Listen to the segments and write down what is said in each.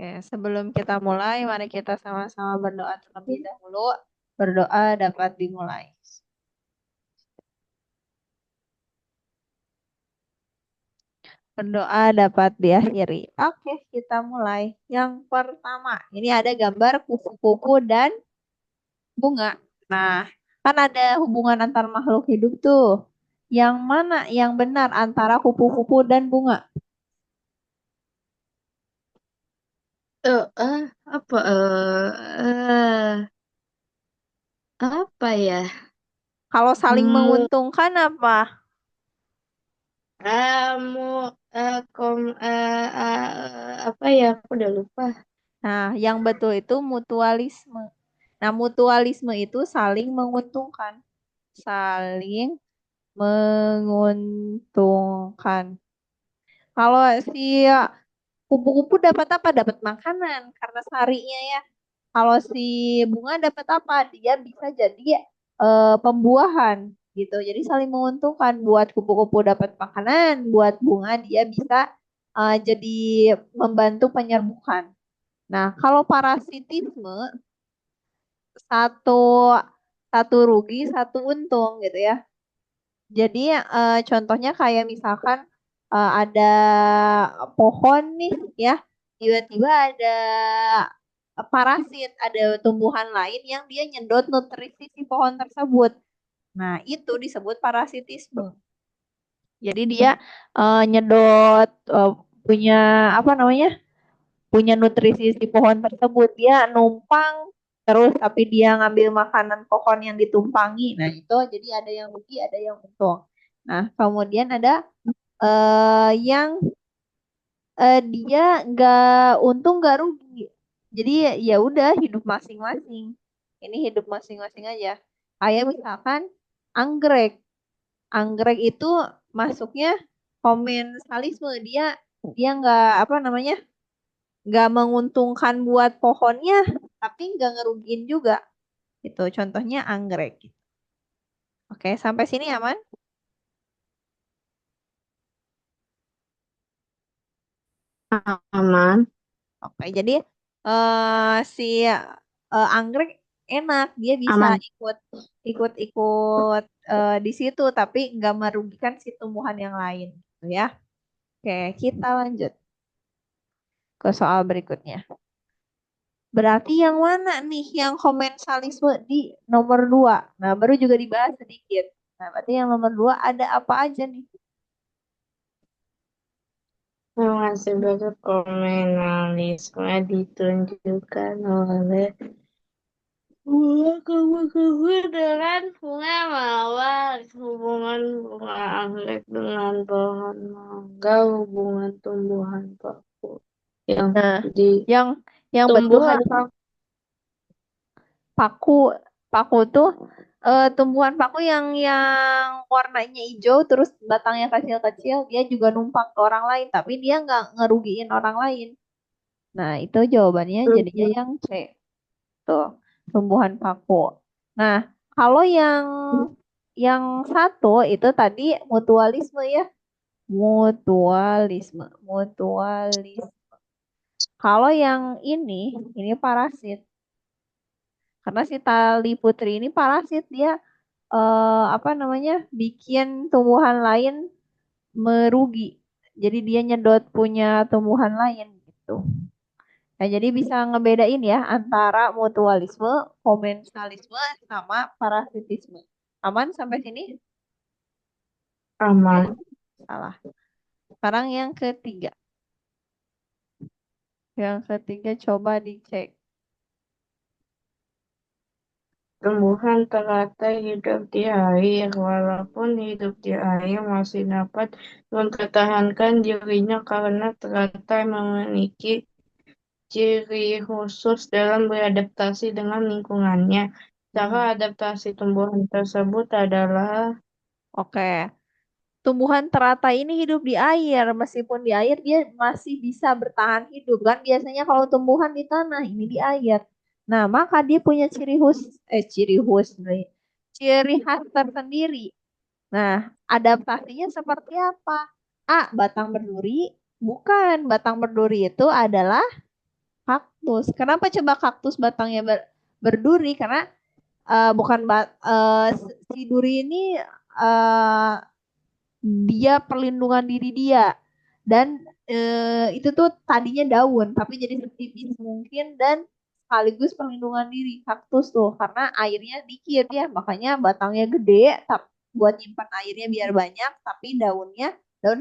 Oke, sebelum kita mulai, mari kita sama-sama berdoa terlebih dahulu. Berdoa dapat dimulai. Berdoa dapat diakhiri. Oke, kita mulai. Yang pertama, ini ada gambar kupu-kupu dan bunga. Nah, kan ada hubungan antar makhluk hidup tuh. Yang mana yang benar antara kupu-kupu dan bunga? Eh, eh, apa apa ya? Kalau saling Mu menguntungkan apa? mu apa ya? Aku udah lupa. Nah, yang betul itu mutualisme. Nah, mutualisme itu saling menguntungkan. Saling menguntungkan. Kalau si kupu-kupu dapat apa? Dapat makanan karena sarinya ya. Kalau si bunga dapat apa? Dia bisa jadi pembuahan gitu. Jadi saling menguntungkan. Buat kupu-kupu dapat makanan, buat bunga dia bisa jadi membantu penyerbukan. Nah, kalau parasitisme satu satu rugi, satu untung gitu ya. Jadi contohnya kayak misalkan ada pohon nih ya, tiba-tiba ada parasit, ada tumbuhan lain yang dia nyedot nutrisi si pohon tersebut. Nah, itu disebut parasitisme. Jadi dia nyedot punya apa namanya? Punya nutrisi si pohon tersebut. Dia numpang terus tapi dia ngambil makanan pohon yang ditumpangi. Nah, itu jadi ada yang rugi, ada yang untung. Nah, kemudian ada yang dia nggak untung nggak rugi. Jadi ya ya udah hidup masing-masing. Ini hidup masing-masing aja. Kayak misalkan anggrek. Anggrek itu masuknya komensalisme. Dia dia nggak apa namanya nggak menguntungkan buat pohonnya, tapi nggak ngerugiin juga. Itu contohnya anggrek. Oke, sampai sini aman? Aman. Oke, jadi si anggrek enak, dia bisa Aman. ikut-ikut di situ, tapi nggak merugikan si tumbuhan yang lain, gitu ya. Oke, kita lanjut ke soal berikutnya. Berarti yang mana nih yang komensalisme di nomor 2? Nah, baru juga dibahas sedikit. Nah, berarti yang nomor 2 ada apa aja nih? Sebagai komunalisme ditunjukkan oleh bunga kupu-kupu dengan bunga mawar, hubungan bunga anggrek dengan pohon mangga, hubungan tumbuhan paku yang Nah, di yang tumbuhan betul paku. paku paku tuh tumbuhan paku yang warnanya hijau terus batangnya kecil-kecil dia juga numpang ke orang lain tapi dia nggak ngerugiin orang lain. Nah, itu jawabannya jadinya yang C. Tuh, tumbuhan paku. Nah, kalau yang satu itu tadi mutualisme ya. Mutualisme. Kalau yang ini parasit. Karena si tali putri ini parasit dia apa namanya bikin tumbuhan lain merugi. Jadi dia nyedot punya tumbuhan lain gitu. Nah, jadi bisa ngebedain ya antara mutualisme, komensalisme, sama parasitisme. Aman sampai sini? Oke, Aman. salah. Sekarang yang ketiga. Yang ketiga coba dicek. Tumbuhan teratai hidup di air, walaupun hidup di air masih dapat mempertahankan dirinya karena teratai memiliki ciri khusus dalam beradaptasi dengan lingkungannya. Cara Hmm. adaptasi tumbuhan tersebut adalah Oke. Tumbuhan teratai ini hidup di air. Meskipun di air dia masih bisa bertahan hidup kan. Biasanya kalau tumbuhan di tanah ini di air. Nah, maka dia punya ciri khas nih. Ciri khas tersendiri. Nah, adaptasinya seperti apa? A. Batang berduri. Bukan. Batang berduri itu adalah kaktus. Kenapa coba kaktus batangnya berduri? Karena bukan si duri ini eh, dia perlindungan diri dia dan itu tuh tadinya daun tapi jadi setipis mungkin dan sekaligus perlindungan diri kaktus tuh karena airnya dikit ya makanya batangnya gede buat nyimpan airnya biar banyak tapi daun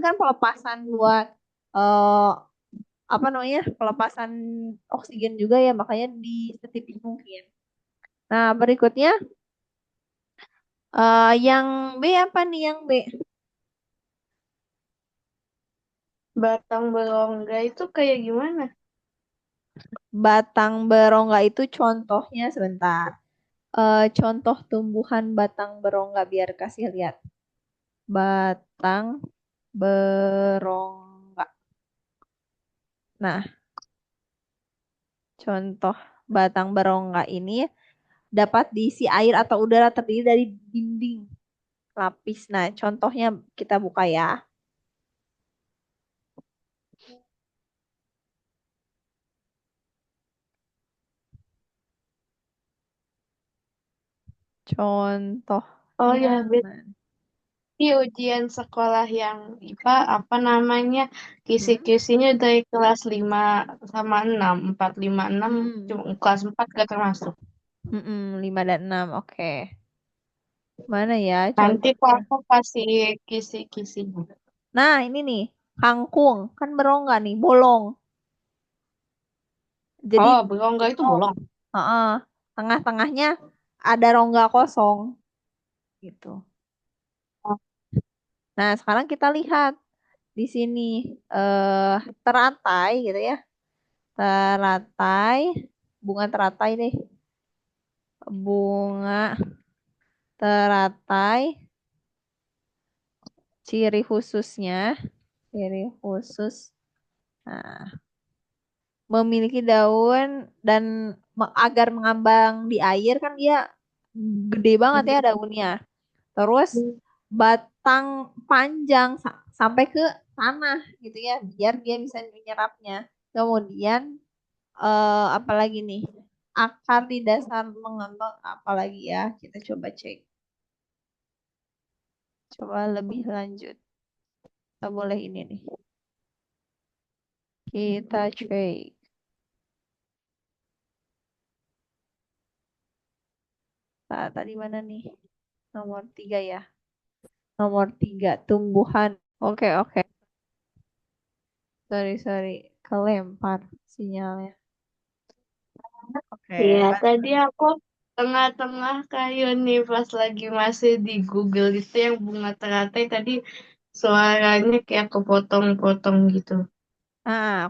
kan pelepasan buat eh, apa namanya pelepasan oksigen juga ya makanya di setipis mungkin. Nah berikutnya yang B apa nih yang B? Batang berongga itu kayak gimana? Batang berongga itu contohnya sebentar. Contoh tumbuhan batang berongga biar kasih lihat. Batang berongga. Nah, contoh batang berongga ini dapat diisi air atau udara terdiri dari dinding lapis. Nah, contohnya kita buka ya. Oh Contohnya. ya, Nah. berarti ujian sekolah yang IPA apa namanya? Hmm? Kisi-kisinya dari kelas 5 sama 6, 4, 5, 6, Hmm. cuma kelas 4 gak termasuk. 5 dan 6. Oke. Mana ya Nanti kok contohnya? aku kasih kisi-kisinya. Nah, ini nih, kangkung. Kan berongga nih, bolong. Jadi Oh, berongga itu bolong. bolong. Heeh. Tengah-tengahnya ada rongga kosong gitu. Nah, sekarang kita lihat di sini eh teratai gitu ya. Teratai, bunga teratai deh. Bunga teratai, ciri khususnya, ciri khusus. Nah, memiliki daun dan agar mengambang di air kan dia gede banget ya daunnya. Terus batang panjang sampai ke tanah gitu ya, biar dia bisa menyerapnya. Kemudian apalagi nih? Akar di dasar mengambang apalagi ya? Kita coba cek. Coba lebih lanjut. Kita boleh ini nih. Kita cek. Tadi mana nih? Nomor 3 ya. Nomor 3 tumbuhan. Oke, oke. Sorry, sorry. Kelempar sinyalnya. Iya, Oke, tadi aku tengah-tengah kayak nih pas lagi masih di Google itu yang bunga teratai tadi suaranya kayak kepotong-potong gitu.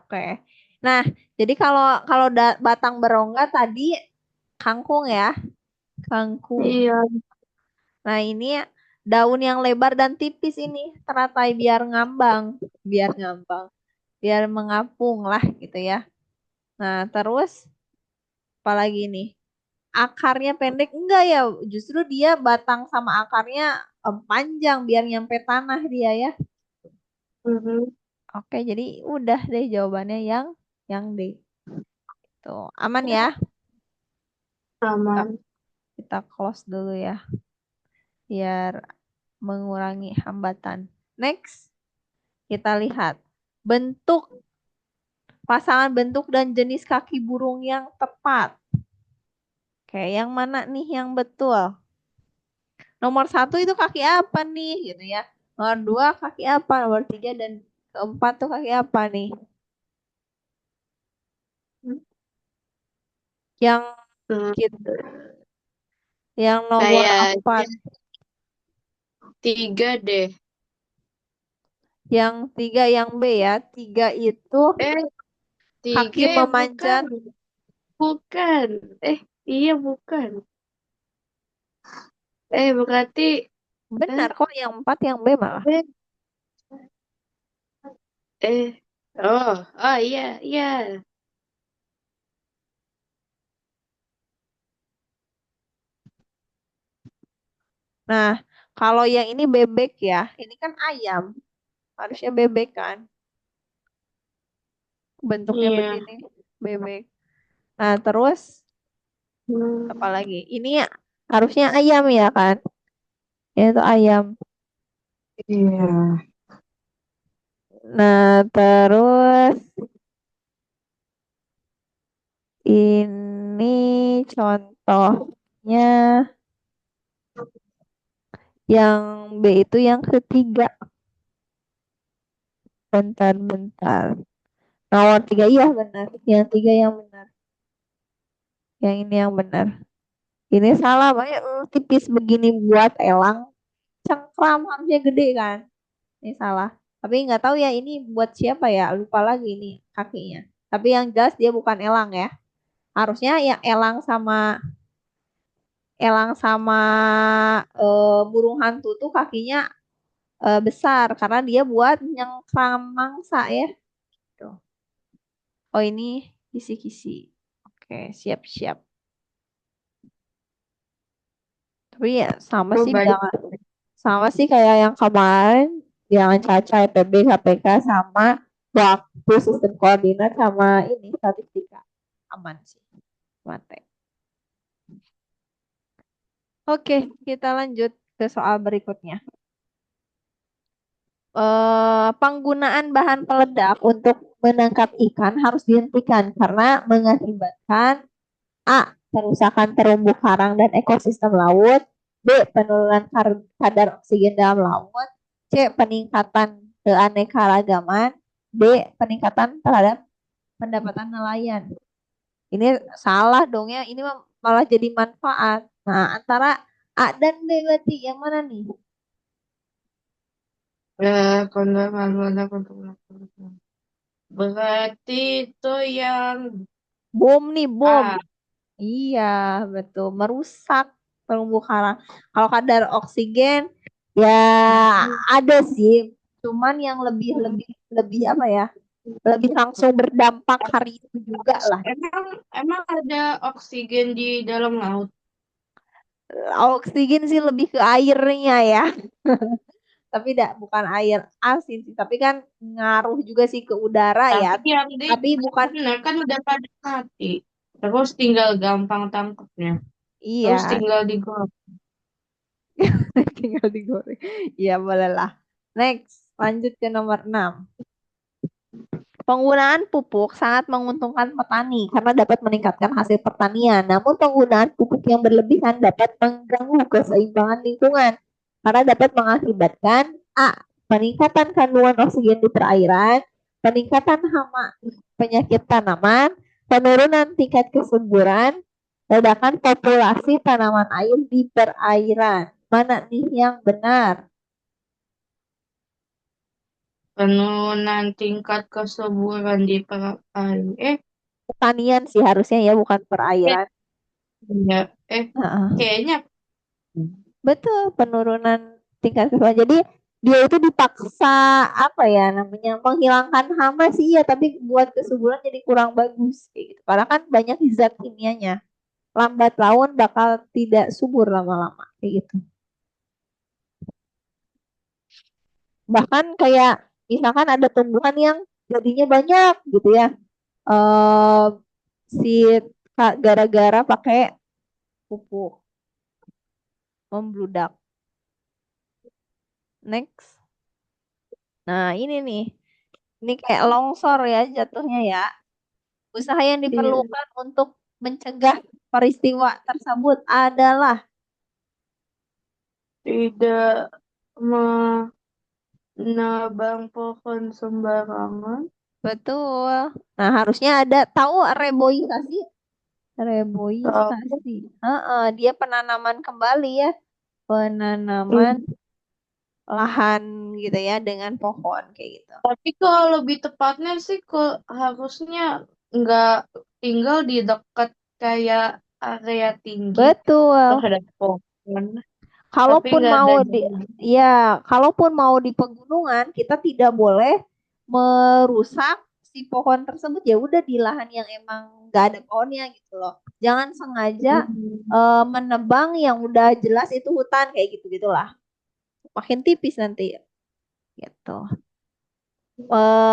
Oke. Nah, jadi kalau kalau batang berongga tadi kangkung ya, kangkung. Iya. Nah, ini daun yang lebar dan tipis ini teratai biar ngambang, biar mengapung lah gitu ya. Nah, terus apalagi nih? Akarnya pendek enggak ya? Justru dia batang sama akarnya panjang biar nyampe tanah dia ya. Mhm. Oke, jadi udah deh jawabannya yang D. Tuh, aman ya? Kita, Aman. kita close dulu ya, biar mengurangi hambatan. Next, kita lihat bentuk pasangan bentuk dan jenis kaki burung yang tepat. Oke, yang mana nih yang betul? Nomor 1 itu kaki apa nih, gitu ya? Nomor 2 kaki apa? Nomor 3 dan keempat tuh kaki apa nih? Yang Hmm, gitu, yang nomor kayaknya 4, 3 deh. yang 3 yang B ya. 3 itu Eh, kaki 3 ya bukan. memanjat. Bukan. Eh, iya bukan. Berarti Benar eh, kok yang 4 yang B malah. eh, eh. Oh iya, iya. Nah, kalau yang ini bebek ya. Ini kan ayam. Harusnya bebek kan. Bentuknya Iya. begini. Bebek. Nah, terus apa Hmm, lagi? Ini harusnya ayam ya kan? Itu ayam. iya. Nah, terus ini contohnya yang B itu yang ketiga. Bentar-bentar. Nomor tiga iya benar. Yang tiga yang benar. Yang ini yang benar. Ini salah banyak tipis begini buat elang. Cengkram harusnya gede kan? Ini salah. Tapi nggak tahu ya ini buat siapa ya? Lupa lagi ini kakinya. Tapi yang jelas dia bukan elang ya. Harusnya ya elang sama burung hantu tuh kakinya besar karena dia buat nyengkram mangsa ya. Tuh. Oh ini kisi-kisi. Oke, siap-siap. Tapi ya sama Oh, sih banyak. jangan sama sih kayak yang kemarin jangan Caca IPB KPK sama waktu sistem koordinat sama ini statistika aman sih mate. Oke, kita lanjut ke soal berikutnya. Penggunaan bahan peledak untuk menangkap ikan harus dihentikan karena mengakibatkan A. Kerusakan terumbu karang dan ekosistem laut. B. Penurunan kadar oksigen dalam laut. C. Peningkatan keanekaragaman. D. Peningkatan terhadap pendapatan nelayan. Ini salah dong ya. Ini malah jadi manfaat. Nah, antara A dan B berarti yang mana nih? Kondangan mana kondangan. Berarti itu yang Bom nih, bom. A. Iya, betul. Merusak terumbu karang. Kalau kadar oksigen ya ada sih, cuman yang lebih lebih lebih apa ya? Lebih langsung berdampak hari itu juga lah. Emang emang ada oksigen di dalam laut. Oksigen sih lebih ke airnya ya, tapi tidak bukan air asin sih, tapi kan ngaruh juga sih ke udara ya. Tapi yang D Tapi juga bukan benar kan udah pada mati. Terus tinggal gampang tangkapnya. Terus iya, tinggal digoreng. tinggal digoreng. Iya, boleh lah. Next, lanjut ke nomor 6. Penggunaan pupuk sangat menguntungkan petani karena dapat meningkatkan hasil pertanian. Namun penggunaan pupuk yang berlebihan dapat mengganggu keseimbangan lingkungan karena dapat mengakibatkan A. Peningkatan kandungan oksigen di perairan, peningkatan hama penyakit tanaman, penurunan tingkat kesuburan, ledakan populasi tanaman air di perairan. Mana nih yang benar? Penurunan tingkat kesuburan di perairan. Pertanian sih harusnya ya, bukan Eh, perairan. ya, Heeh. kayaknya Betul, penurunan tingkat kesuburan. Jadi dia itu dipaksa apa ya namanya menghilangkan hama sih ya, tapi buat kesuburan jadi kurang bagus kayak gitu. Karena kan banyak zat kimianya. Lambat laun bakal tidak subur lama-lama kayak gitu. Bahkan kayak misalkan ada tumbuhan yang jadinya banyak gitu ya. Eh si gara-gara pakai pupuk membludak. Next. Nah, ini nih. Ini kayak longsor ya jatuhnya ya. Usaha yang iya, diperlukan untuk mencegah peristiwa tersebut adalah tidak menebang pohon sembarangan. betul. Nah, harusnya ada tahu reboisasi? Tahu. Reboisasi. Heeh, dia penanaman kembali ya, penanaman Hmm. lahan gitu ya dengan pohon kayak gitu. Tapi kalau lebih tepatnya sih harusnya nggak tinggal di dekat kayak area tinggi Betul. terhadap pohon, tapi Kalaupun nggak mau ada di jalan. ya, kalaupun mau di pegunungan, kita tidak boleh merusak si pohon tersebut. Ya udah di lahan yang emang nggak ada pohonnya gitu loh. Jangan sengaja Hmm. menebang yang udah jelas itu hutan kayak gitu gitulah. Makin tipis nanti gitu.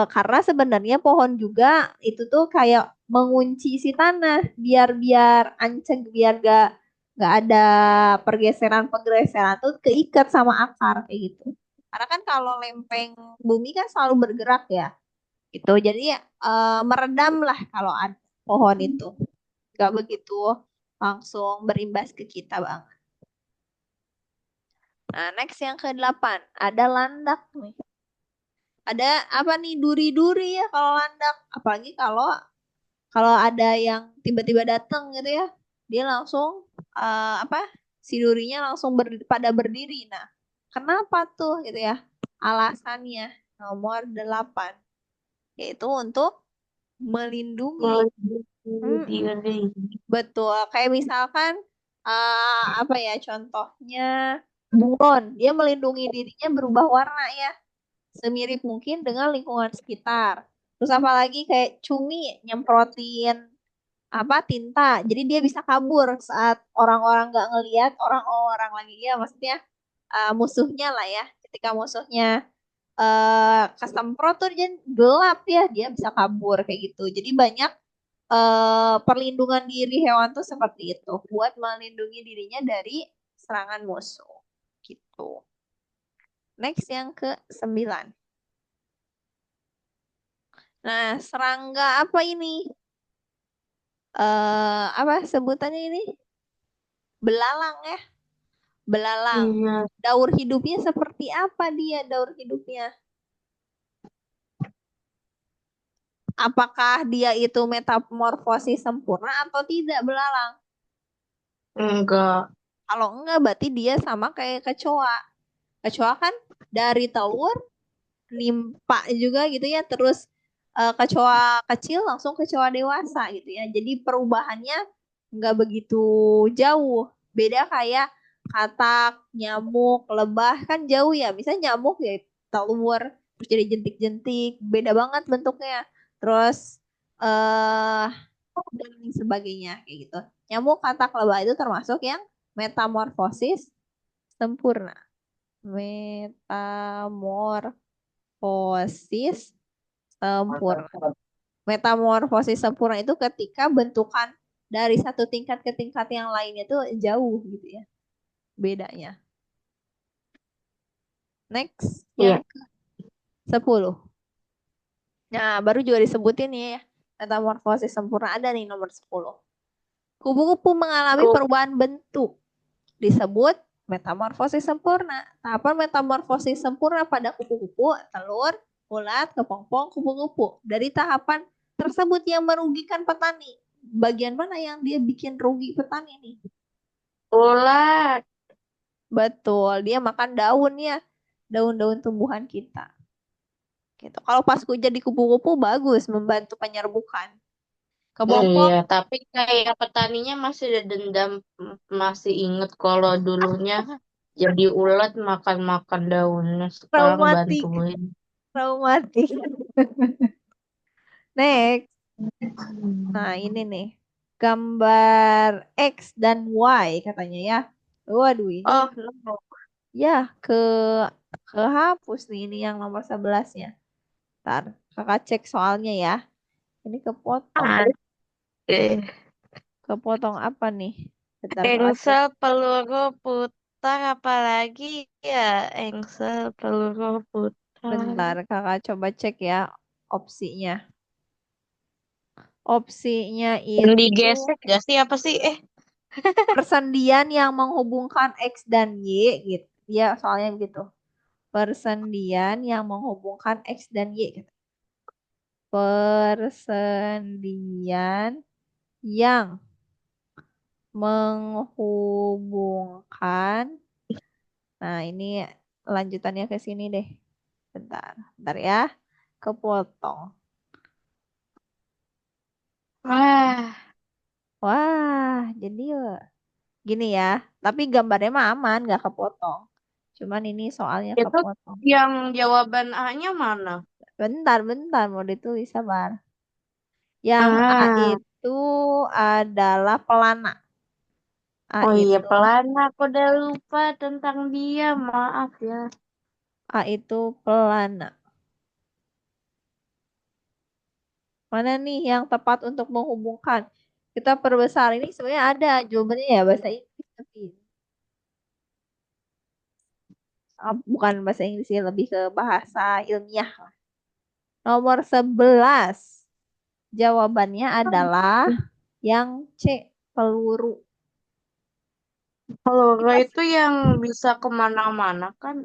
Karena sebenarnya pohon juga itu tuh kayak mengunci si tanah biar biar anceg biar gak ada pergeseran-pergeseran tuh keikat sama akar kayak gitu. Karena kan kalau lempeng bumi kan selalu bergerak ya gitu. Jadi meredam lah kalau ada pohon itu. Gak begitu langsung berimbas ke kita bang. Nah next yang ke-8 ada landak nih. Ada apa nih duri-duri ya kalau landak. Apalagi kalau kalau ada yang tiba-tiba datang gitu ya, dia langsung apa si durinya langsung pada berdiri. Nah, kenapa tuh gitu ya? Alasannya nomor 8 yaitu untuk melindungi. Melindungi Mm-mm, diri. betul. Kayak misalkan apa ya contohnya bunglon, dia melindungi dirinya berubah warna ya, semirip mungkin dengan lingkungan sekitar. Terus apalagi kayak cumi nyemprotin apa tinta jadi dia bisa kabur saat orang-orang nggak ngelihat orang-orang lagi ya maksudnya musuhnya lah ya ketika musuhnya kesemprot tuh dia gelap ya dia bisa kabur kayak gitu jadi banyak perlindungan diri hewan tuh seperti itu buat melindungi dirinya dari serangan musuh gitu. Next yang ke-9. Nah serangga apa ini apa sebutannya ini belalang ya. Belalang. Iya. Daur hidupnya seperti apa dia daur hidupnya? Apakah dia itu metamorfosis sempurna atau tidak belalang? Enggak. Kalau enggak berarti dia sama kayak kecoa. Kecoa kan dari telur nimpa juga gitu ya, terus kecoa kecil langsung kecoa dewasa gitu ya. Jadi perubahannya nggak begitu jauh. Beda kayak katak, nyamuk, lebah kan jauh ya. Misalnya nyamuk ya telur, terus jadi jentik-jentik, beda banget bentuknya. Terus eh dan lain sebagainya kayak gitu. Nyamuk, katak, lebah itu termasuk yang metamorfosis sempurna. Metamorfosis sempurna. Metamorfosis sempurna itu ketika bentukan dari satu tingkat ke tingkat yang lainnya itu jauh gitu ya bedanya. Next Iya. yang ke-10. Nah, baru juga disebutin ya. Metamorfosis sempurna ada nih nomor 10. Kupu-kupu mengalami Ku- perubahan bentuk. Disebut metamorfosis sempurna. Tahapan metamorfosis sempurna pada kupu-kupu, telur, ulat, kepompong, kupu-kupu. Dari tahapan tersebut yang merugikan petani. Bagian mana yang dia bikin rugi petani nih? Ulat. Betul, dia makan daun ya. Daun-daun tumbuhan kita. Gitu. Kalau pas jadi kupu-kupu bagus membantu penyerbukan. Iya, Kepompong tapi kayak petaninya masih ada dendam, masih inget kalau dulunya jadi ulat makan-makan daunnya, sekarang traumatik, bantuin. traumatik. Next. Nah, Hmm. ini nih. Gambar X dan Y katanya ya. Waduh, ini Oh, no. ya ke kehapus nih ini yang nomor 11-nya. Ntar kakak cek soalnya ya. Ini kepotong. Oke. Kepotong apa nih? Bentar kakak cek. Engsel peluru putar, apalagi ya engsel peluru putar. Bentar kakak coba cek ya opsinya. Opsinya Yang itu digesek gak sih apa sih? persendian yang menghubungkan X dan Y gitu. Ya, soalnya begitu. Persendian yang menghubungkan X dan Y gitu. Persendian yang menghubungkan. Nah, ini lanjutannya ke sini deh. Bentar, bentar ya. Kepotong. Wah, Wah, jadi gini ya. Tapi gambarnya mah aman, nggak kepotong. Cuman ini soalnya itu kepotong. yang jawaban A-nya mana? Bentar, bentar, mau ditulis sabar. Yang A Ah, itu adalah pelana. A oh iya itu pelana, aku udah lupa tentang dia, maaf ya. A itu pelana. Mana nih yang tepat untuk menghubungkan? Kita perbesar ini sebenarnya ada jawabannya ya bahasa Inggris tapi bukan bahasa Inggris sih, lebih ke bahasa ilmiah. Nomor 11. Jawabannya adalah yang C, peluru. Peluru Kita, itu yang bisa kemana-mana kan?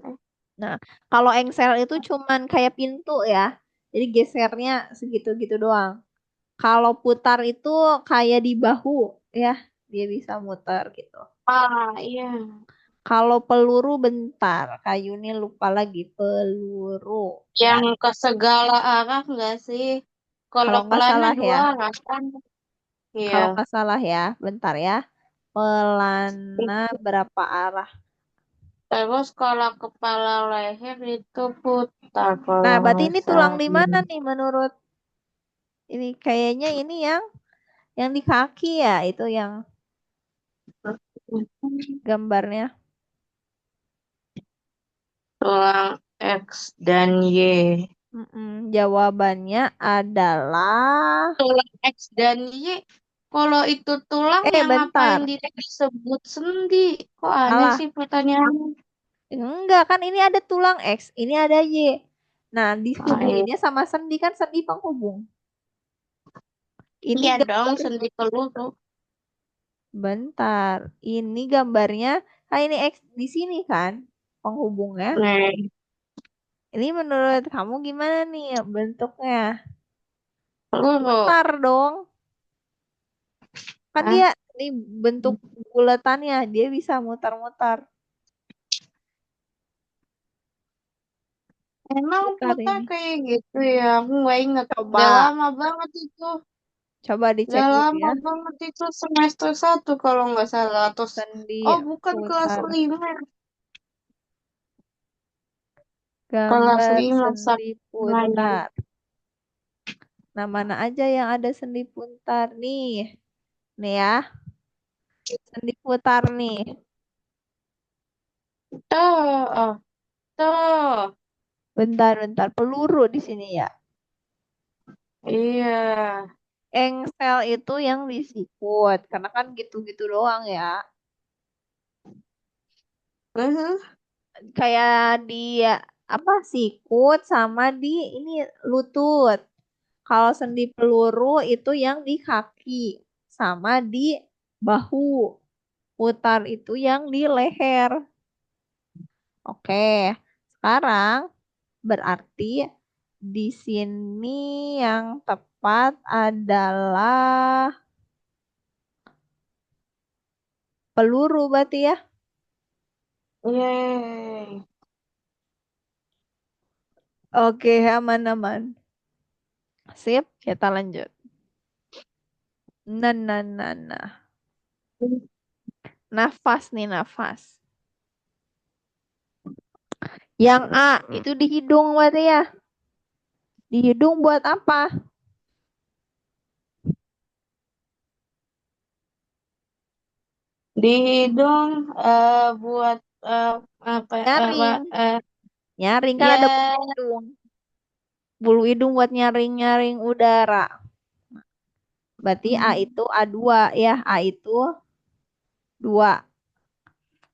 nah, kalau engsel itu cuman kayak pintu ya. Jadi gesernya segitu-gitu doang. Kalau putar itu kayak di bahu ya, dia bisa muter gitu. Ah, iya. Kalau peluru bentar, kayu ini lupa lagi peluru ya. Yang ke segala arah nggak sih? Kalau Kalau nggak pelana salah ya, dua arah kan? Iya. kalau nggak salah ya, bentar ya. Pelana berapa arah? Terus kalau kepala leher itu putar Nah, kalau berarti nggak ini tulang salah. di mana nih menurut ini kayaknya ini yang di kaki ya, itu yang gambarnya. Tulang X dan Y. Jawabannya adalah Tulang X dan Y. Kalau itu tulang yang ngapain bentar. disebut sendi? Kok aneh Salah. sih pertanyaannya? Enggak, kan ini ada tulang X, ini ada Y. Nah, Oh, iya. dihubunginnya sama sendi kan sendi penghubung. Ini Iya dong, gambar sendi peluru. bentar. Ini gambarnya, ini X di sini kan penghubungnya. Nih, Ini menurut kamu gimana nih bentuknya? peluru. Mutar dong. Kan Hah? dia ini bentuk bulatannya, dia bisa mutar-mutar. Emang Mutar putar ini. kayak gitu ya? Aku nggak inget. Udah Coba, lama banget itu. coba Udah dicek dulu lama ya. banget itu semester 1 kalau nggak salah. Terus, Sendi oh bukan kelas putar. 5. Kelas Gambar 5 sendi namanya. putar. Nah, mana aja yang ada sendi putar nih? Nih ya, sendi putar nih. Tuh, oh, tuh. Bentar-bentar, peluru di sini ya. Iya. Engsel itu yang disikut, karena kan gitu-gitu doang ya. Kayak di apa sikut sama di ini lutut. Kalau sendi peluru itu yang di kaki sama di bahu. Putar itu yang di leher. Oke, sekarang berarti di sini yang tepat adalah peluru berarti ya. Yeay. Oke, aman-aman. Sip, kita lanjut. Nah, nah, nah, nah. Nafas nih, nafas. Yang A itu di hidung berarti ya. Di hidung buat apa? Di hidung buat eh, apa Nyaring. eh, Nyaring kan ada bulu ya hidung. Bulu hidung buat nyaring-nyaring udara. Berarti A itu A2 ya. A itu 2.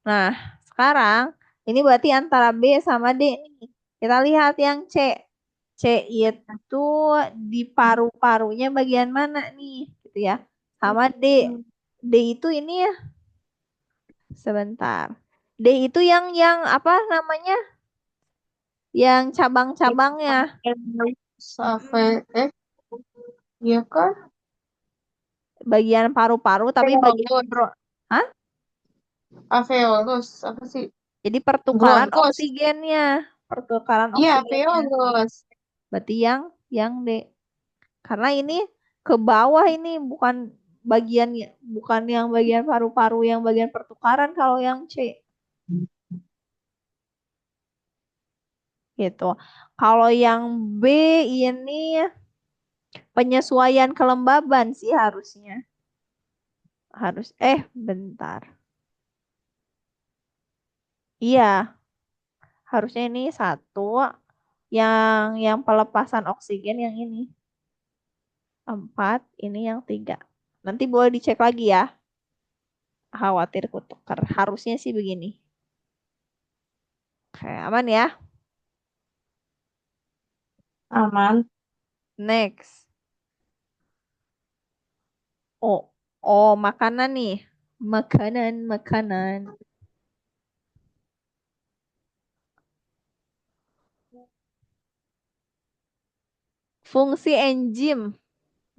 Nah, sekarang ini berarti antara B sama D nih. Kita lihat yang C. C itu di paru-parunya bagian mana nih? Gitu ya. Sama D. D itu ini ya, sebentar. D itu yang apa namanya? Yang cabang-cabangnya. sampai ya kan Bagian paru-paru tapi bagian alveolus Hah? alveolus apa sih Jadi pertukaran bronkus oksigennya. Pertukaran iya oksigennya. alveolus Berarti yang D. Karena ini ke bawah ini bagian bukan yang bagian paru-paru yang bagian pertukaran kalau yang C gitu. Kalau yang B ini penyesuaian kelembaban sih harusnya. Harus bentar. Iya, harusnya ini satu yang pelepasan oksigen yang ini. 4, ini yang 3. Nanti boleh dicek lagi ya. Khawatir kutukar. Harusnya sih begini. Oke, aman ya. Aman. Next. Oh, oh makanan nih. Makanan, makanan. Fungsi enzim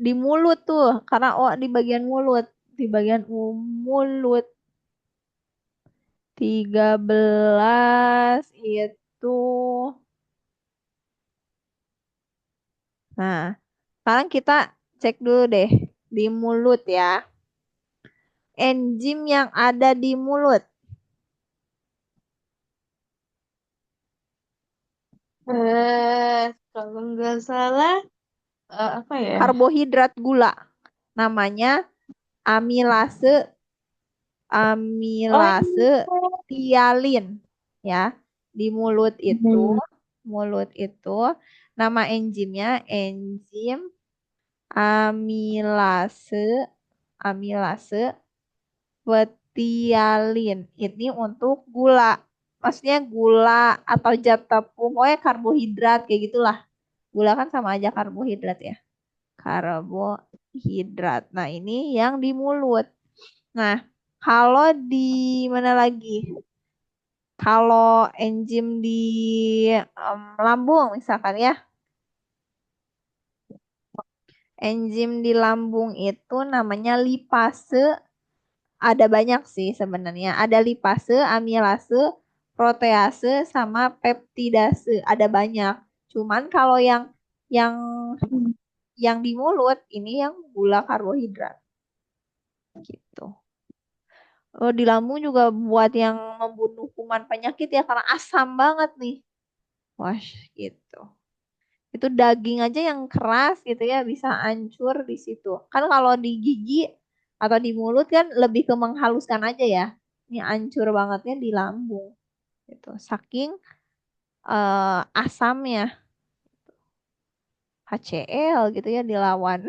di mulut tuh. Karena oh di bagian mulut. Di bagian mulut. 13 itu. Nah, sekarang kita cek dulu deh. Di mulut ya. Enzim yang ada di mulut. Kalau nggak salah, apa ya? Karbohidrat gula. Namanya amilase Oh, amilase tialin ya. Di hmm. mulut itu nama enzimnya enzim amilase amilase petialin. Ini untuk gula. Maksudnya gula atau zat tepung, pokoknya karbohidrat kayak gitulah. Gula kan sama aja karbohidrat ya. Karbohidrat. Nah, ini yang di mulut. Nah, kalau di mana lagi? Kalau enzim di lambung misalkan ya. Enzim di lambung itu namanya lipase. Ada banyak sih sebenarnya. Ada lipase, amilase, protease, sama peptidase. Ada banyak. Cuman kalau yang yang di mulut ini yang gula karbohidrat gitu. Di lambung juga buat yang membunuh kuman penyakit ya karena asam banget nih. Wah, gitu. Itu daging aja yang keras gitu ya bisa hancur di situ. Kan kalau di gigi atau di mulut kan lebih ke menghaluskan aja ya. Ini hancur bangetnya di lambung gitu. Saking asamnya HCl gitu ya dilawan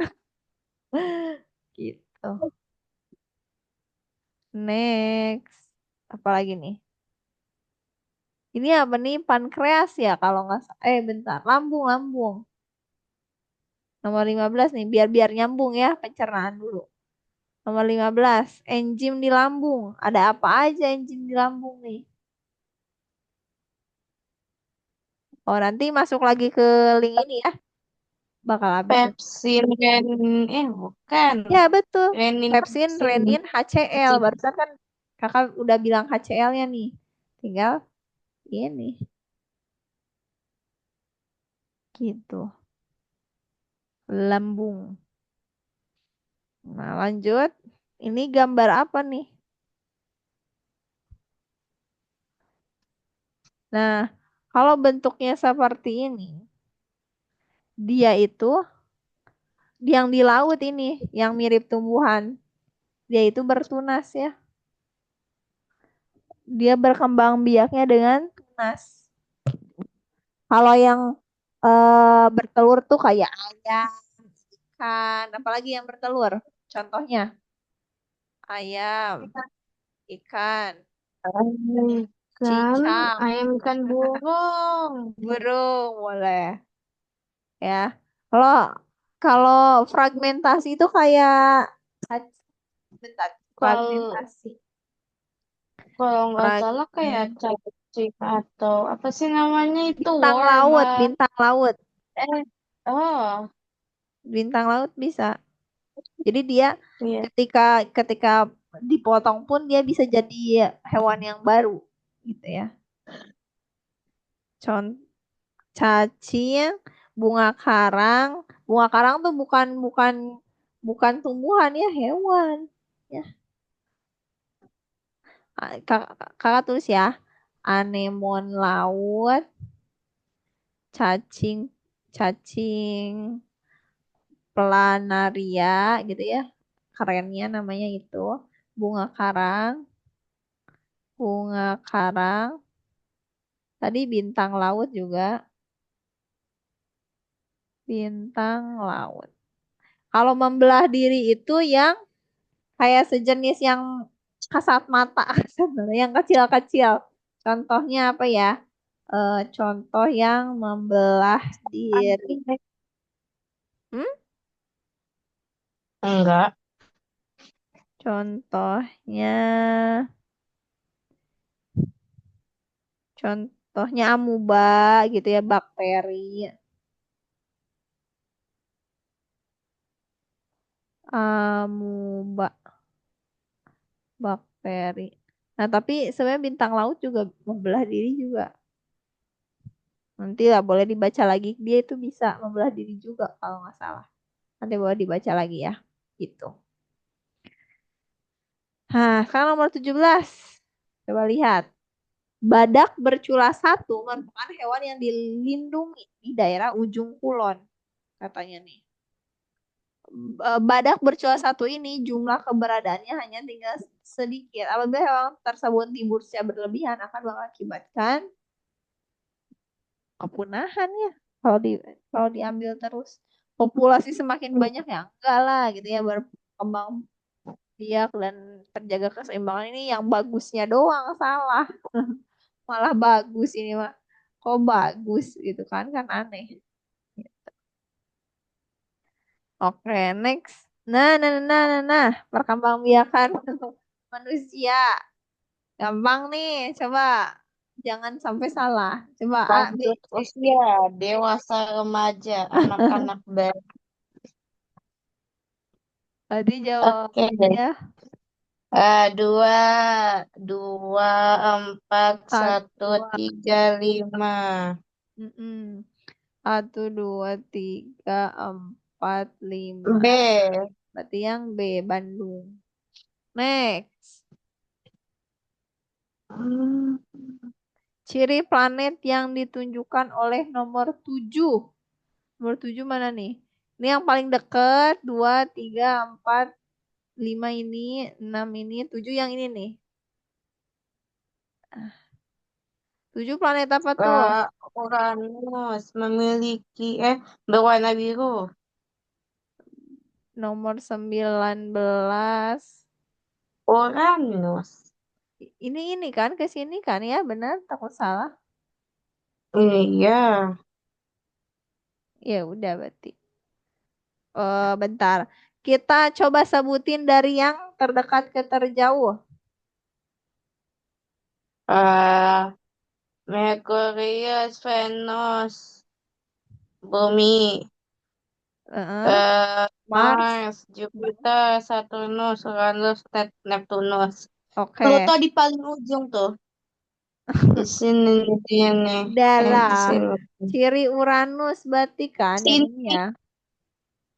gitu. Next. Apalagi nih? Ini apa nih? Pankreas ya kalau nggak bentar. Lambung, lambung. Nomor 15 nih, biar nyambung ya pencernaan dulu. Nomor 15 enzim di lambung. Ada apa aja enzim di lambung nih? Oh, nanti masuk lagi ke link ini ya. Bakal habis nih. Pepsin, bukan. Ya, betul. Renin, Pepsin, pepsin. renin, HCl. Barusan kan kakak udah bilang HCl-nya nih. Tinggal ini. Gitu. Lambung. Nah, lanjut. Ini gambar apa nih? Nah, kalau bentuknya seperti ini, dia itu yang di laut ini, yang mirip tumbuhan. Dia itu bertunas ya. Dia berkembang biaknya dengan tunas. Kalau yang bertelur tuh kayak ayam, ikan, apalagi yang bertelur. Contohnya ayam, ikan, Kan cicak, ayam ikan burung. burung, boleh ya. Kalau kalau fragmentasi itu kayak bentar, Kalau fragmentasi. kalau nggak salah kayak Fragment cacing atau apa sih namanya itu bintang laut, wormat. bintang laut, Eh, oh, bintang laut bisa. Jadi dia iya. ketika ketika dipotong pun dia bisa jadi hewan yang baru gitu ya. Contoh cacing, bunga karang. Bunga karang tuh bukan bukan bukan tumbuhan ya, hewan. Ya, kakak tulis ya. Anemon laut, cacing cacing planaria gitu ya. Kerennya namanya itu. Bunga karang, bunga karang. Tadi bintang laut juga, bintang laut. Kalau membelah diri itu yang kayak sejenis yang kasat mata, kasat mata, yang kecil-kecil. Contohnya apa ya? Contoh yang membelah diri. Hmm? Enggak. Contohnya, contohnya amuba gitu ya, bakteri. Amuba, bakteri. Nah, tapi sebenarnya bintang laut juga membelah diri juga. Nanti lah boleh dibaca lagi. Dia itu bisa membelah diri juga kalau nggak salah. Nanti boleh dibaca lagi ya. Gitu. Nah, sekarang nomor 17. Coba lihat. Badak bercula satu merupakan hewan yang dilindungi di daerah ujung kulon. Katanya nih. Badak bercula satu ini jumlah keberadaannya hanya tinggal sedikit. Apabila hewan tersebut timbul secara berlebihan akan mengakibatkan kepunahan ya. Kalau diambil terus populasi semakin banyak ya enggak lah gitu ya, berkembang biak dan terjaga keseimbangan. Ini yang bagusnya doang salah. Malah bagus ini mah. Kok bagus gitu kan, kan aneh. Oke, next. Nah. Perkembangbiakan manusia. Gampang nih, coba. Jangan sampai salah. Coba A, B, Lanjut C. usia, dewasa, remaja, anak-anak bayi. Tadi Oke deh. jawabnya Dua, dua, empat, satu, satu. tiga, lima. Mm-mm. Satu, dua, tiga, empat, lima. B. Berarti yang B, Bandung. Next. Hmm, Ciri planet yang ditunjukkan oleh nomor 7. Nomor 7 mana nih? Ini yang paling dekat. 2, 3, 4, 5 ini. 6 ini. 7 yang ini nih. 7 planet apa tuh? eh, Uranus memiliki berwarna biru. Nomor 19. Uranus. Ini kan ke sini kan ya, benar? Takut salah. Iya. Ya udah berarti. Bentar. Kita coba sebutin dari yang terdekat ke terjauh. eh Merkurius, Venus, Bumi, Heeh. Mars. Mars, Jupiter, Saturnus, Uranus, Neptunus. Pluto Oke. di paling ujung tuh. Di sini dia nih. Di Adalah sini. ciri Uranus berarti kan yang ini Sini ya.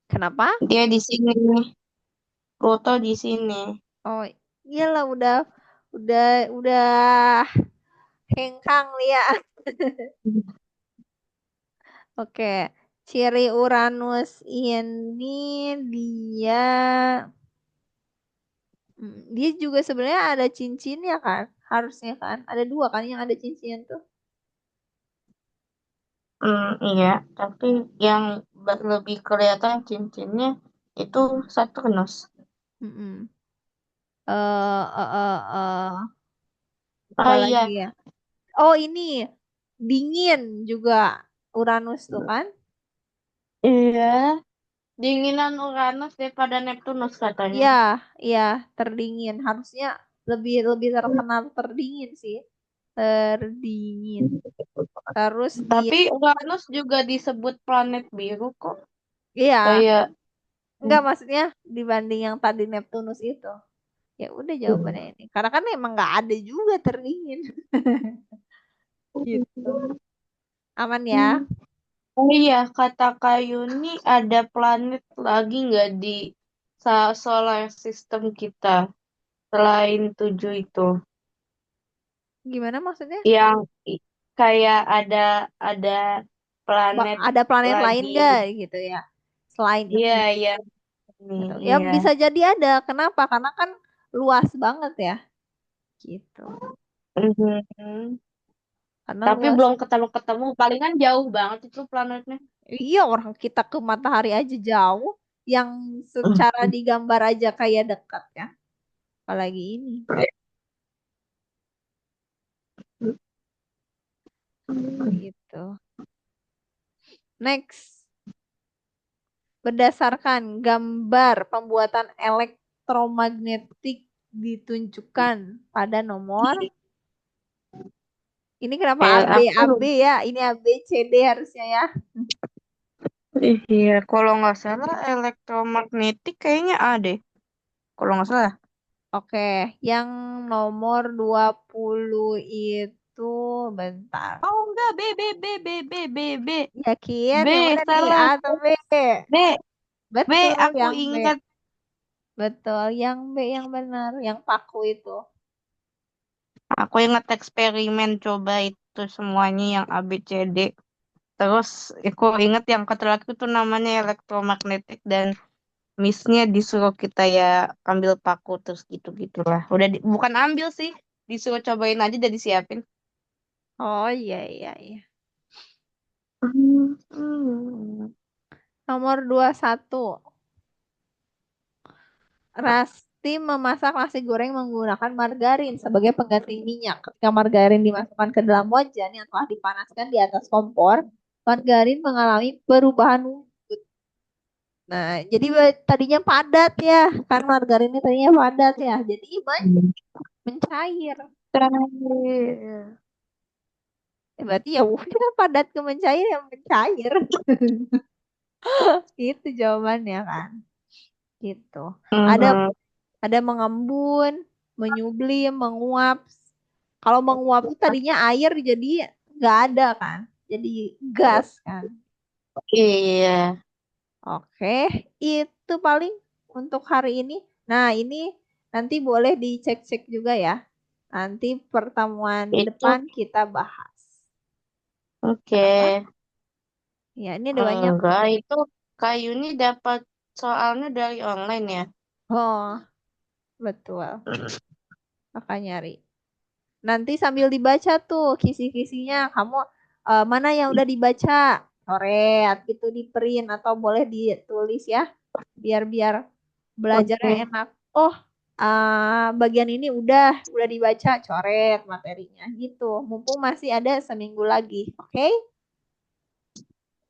Kenapa? dia di sini nih. Pluto di sini. Oh, iyalah udah udah hengkang lihat. Oke. Ciri Uranus ini dia dia juga sebenarnya ada cincinnya kan? Harusnya kan? Ada dua kan yang ada cincin tuh. Iya, tapi yang lebih kelihatan cincinnya itu Saturnus. Mm-mm. eh eh eh eh. Apa Oh lagi iya, ya? Oh ini dingin juga Uranus tuh kan? iya. Dinginan Uranus daripada Neptunus katanya. Iya, iya terdingin. Harusnya lebih lebih terkenal terdingin sih. Terdingin. Terus dia, Tapi Uranus juga disebut planet biru kok. iya, Kayak enggak maksudnya dibanding yang tadi Neptunus itu. Ya udah jawabannya ini. Karena kan emang nggak ada juga terdingin. Gitu. Aman ya? Oh iya, kata Kak Yuni ada planet lagi nggak di solar system kita selain tujuh itu? Gimana maksudnya? Yang kayak ada planet Ada planet lain lagi. nggak gitu ya? Selain Iya, ini. iya. Ini, Gitu. Ya iya. bisa jadi ada. Kenapa? Karena kan luas banget ya. Gitu. Mhm. Karena Tapi luas. belum ketemu-ketemu. Palingan jauh banget itu planetnya. Iya orang kita ke matahari aja jauh. yang secara digambar aja kayak dekat ya. Apalagi ini. Gitu. Next. Berdasarkan gambar pembuatan elektromagnetik ditunjukkan pada nomor. Ini kenapa AB AB Aku ya? Ini AB CD harusnya ya. iya, kalau nggak salah elektromagnetik kayaknya A deh. Kalau nggak salah. Oke, yang nomor 20 itu bentar. Oh enggak, B, B, B, B, B, B, B. Yakin B, yang mana nih? salah. A atau B? B, B, Betul aku yang B. ingat. Betul yang B yang benar, yang paku itu. Aku ingat eksperimen coba itu semuanya yang A, B, C, D. Terus aku ingat yang terakhir itu namanya elektromagnetik dan Missnya disuruh kita ya ambil paku terus gitu-gitulah. Bukan ambil sih, disuruh cobain aja dan disiapin. Oh iya iya iya. Hmm. Nomor 21. Rasti memasak nasi goreng menggunakan margarin sebagai pengganti minyak. Ketika margarin dimasukkan ke dalam wajan yang telah dipanaskan di atas kompor, margarin mengalami perubahan. Nah, jadi tadinya padat ya, kan margarinnya tadinya padat ya, jadi mencair. Terakhir. Berarti ya udah padat ke mencair yang mencair. Itu jawabannya kan. Gitu. Ada Mhm. ada mengembun, menyublim, menguap. Kalau menguap itu tadinya air jadi nggak ada kan, jadi gas kan. Iya. Oke, itu paling untuk hari ini. Nah, ini nanti boleh dicek-cek juga ya. Nanti pertemuan Itu depan kita bahas. oke. Kenapa? Ya, ini ada banyak. Enggak, itu kayu ini dapat soalnya dari online ya. Oh, betul. Maka nyari. Nanti sambil dibaca tuh kisi-kisinya, kamu mana yang udah dibaca? Coret gitu di print atau boleh ditulis ya, biar biar belajarnya Oke. enak. Oh, bagian ini udah dibaca, coret materinya gitu. Mumpung masih ada seminggu lagi, oke?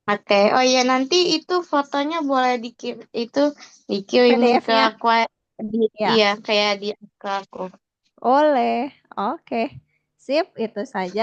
Oke. Oh iya, nanti itu fotonya boleh dikirimin ke PDF-nya, aku ya, iya kayak di ke aku. boleh. Oke, sip itu saja.